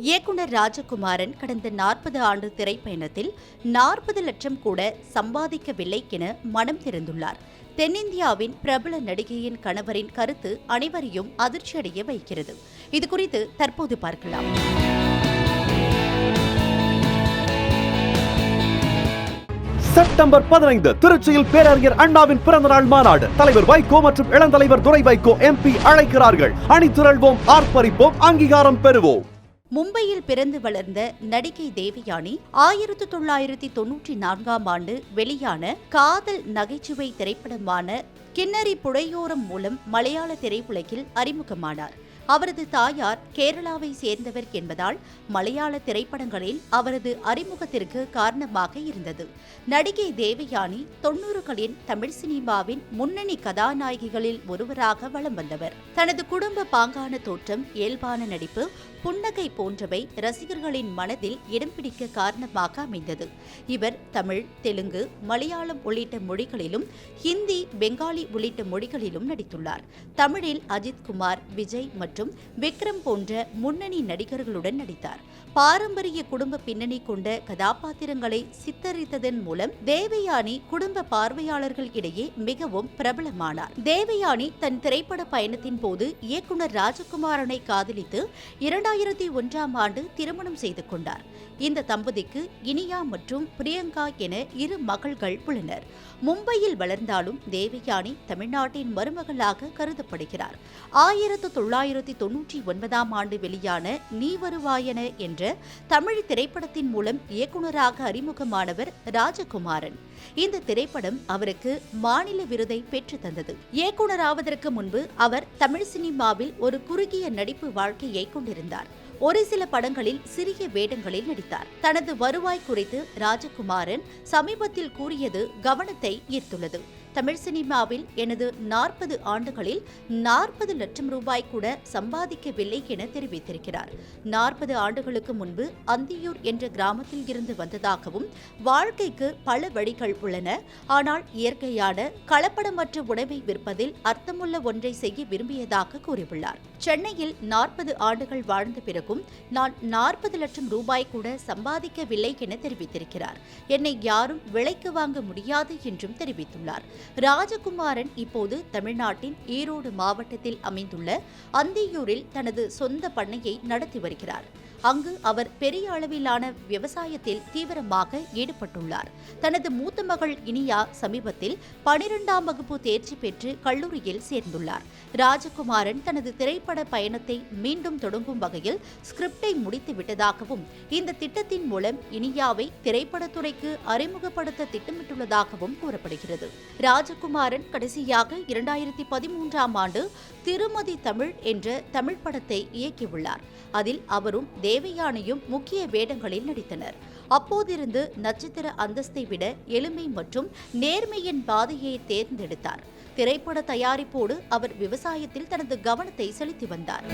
இயக்குனர் ராஜகுமாரன் கடந்த 40 ஆண்டு திரைப்பயணத்தில் 40 லட்சம் கூட சம்பாதிக்கவில்லை என மனம் திறந்துள்ளார். தென்னிந்தியாவின் பிரபல நடிகையின் கணவரின் கருத்து அனைவரையும் அதிர்ச்சியடைய வைக்கிறது. இதுகுறித்து தற்போது பார்க்கலாம். செப்டம்பர் 15 திருச்சியில் பேரறிஞர் அண்ணாவின் பிறந்தநாள் மாநாடு. தலைவர் வைகோ மற்றும் இளந்தலைவர் துரை வைகோ MP அழைக்கிறார்கள். அணிதிரள்வோம், ஆர்ப்பரிப்போம், அங்கீகாரம் பெறுவோம். மும்பையில் பிறந்து வளர்ந்த நடிகை தேவயானி 1994ஆம் ஆண்டு வெளியான காதல் நகைச்சுவை திரைப்படமான கிண்ணறி புழையோரம் மூலம் மலையாள திரையுலகில் அறிமுகமானார். அவரது தாயார் கேரளாவை சேர்ந்தவர் என்பதால் மலையாள திரைப்படங்களில் அவரது அறிமுகத்திற்கு காரணமாக இருந்தது. நடிகை தேவயானி 90களின் தமிழ் சினிமாவின் முன்னணி கதாநாயகிகளில் ஒருவராக வலம் வந்தவர். தனது குடும்ப பாங்கான தோற்றம், இயல்பான நடிப்பு, புன்னகை போன்றவை ரசிகர்களின் மனதில் இடம் பிடிக்க காரணமாக அமைந்தது. இவர் தமிழ், தெலுங்கு, மலையாளம் உள்ளிட்ட மொழிகளிலும், ஹிந்தி, பெங்காலி உள்ளிட்ட மொழிகளிலும் நடித்துள்ளார். தமிழில் அஜித் குமார், விஜய் மற்றும் விக்ரம் போன்ற முன்னணி நடிகர்களுடன் நடித்தார். பாரம்பரிய குடும்ப பின்னணி கொண்ட கதாபாத்திரங்களை சித்தரித்ததன் மூலம் தேவயானி குடும்ப பார்வையாளர்கள் இடையே மிகவும் பிரபலமானார். தேவயானி தன் திரைப்பட பயணத்தின் போது இயக்குனர் ராஜகுமாரனை காதலித்து 2001ஆம் ஆண்டு திருமணம் செய்து கொண்டார். இந்த தம்பதிக்கு இனியா மற்றும் பிரியங்கா என 2 மகள்கள் உள்ளனர். மும்பையில் வளர்ந்தாலும் தேவயானி தமிழ்நாட்டின் மருமகளாக கருதப்படுகிறார். 1999ஆம் ஆண்டு வெளியான நீ வருவாயன என்ற தமிழ் திரைப்படத்தின் மூலம் இயக்குநராக அறிமுகமானவர் ராஜகுமாரன். இந்த திரைப்படம் அவருக்கு மாநில விருதை பெற்று தந்தது. இயக்குநராவதற்கு முன்பு அவர் தமிழ் சினிமாவில் ஒரு குறுகிய நடிப்பு வாழ்க்கையை கொண்டிருந்தார். ஒரு சில படங்களில் சிறிய வேடங்களில் நடித்தார். தனது வருவாய் குறித்து ராஜகுமாரன் சமீபத்தில் கூறியது கவனத்தை ஈர்த்துள்ளது. தமிழ் சினிமாவில் எனது 40 ஆண்டுகளில் 40 லட்சம் ரூபாய் கூட சம்பாதிக்கவில்லை என தெரிவித்திருக்கிறார். 40 ஆண்டுகளுக்கு முன்பு அந்தியூர் என்ற கிராமத்தில் இருந்து வந்ததாகவும், வாழ்க்கைக்கு பல வழிகள் உள்ளன, ஆனால் இயற்கையான கலப்படமற்ற உணவை விற்பதில் அர்த்தமுள்ள ஒன்றை செய்ய விரும்பியதாக கூறியுள்ளார். சென்னையில் 40 ஆண்டுகள் வாழ்ந்த பிறகும் நான் 40 லட்சம் ரூபாய் கூட சம்பாதிக்கவில்லை என தெரிவித்திருக்கிறார். என்னை யாரும் விலைக்கு வாங்க முடியாது என்றும் தெரிவித்துள்ளார். ராஜகுமாரன் இப்போது தமிழ்நாட்டின் ஈரோடு மாவட்டத்தில் அமைந்துள்ள அந்தியூரில் தனது சொந்த பண்ணையை நடத்தி வருகிறார். அங்கு அவர் பெரிய அளவிலான விவசாயத்தில் தீவிரமாக ஈடுபட்டுள்ளார். தனது மூத்த மகள் இனியா சமீபத்தில் 12ஆம் வகுப்பு தேர்ச்சி பெற்று கல்லூரியில் சேர்ந்துள்ளார். ராஜகுமாரன் தனது திரைப்பட பயணத்தை மீண்டும் தொடங்கும் வகையில் ஸ்கிரிப்டை முடித்து விட்டதாகவும், இந்த திட்டத்தின் மூலம் இனியாவை திரைப்படத்துறைக்கு அறிமுகப்படுத்த திட்டமிட்டுள்ளதாகவும் கூறப்படுகிறது. ராஜகுமாரன் கடைசியாக 2013ஆம் ஆண்டு திருமதி தமிழ் என்ற தமிழ் படத்தை இயக்கியுள்ளார். அதில் அவரும் தேவயானியும் முக்கிய வேடங்களில் நடித்தனர். அப்போதிருந்து நட்சத்திர அந்தஸ்தை விட எளிமை மற்றும் நேர்மையின் பாதையை தேர்ந்தெடுத்தார். திரைப்பட தயாரிப்போடு அவர் விவசாயத்தில் தனது கவனத்தை செலுத்தி வந்தார்.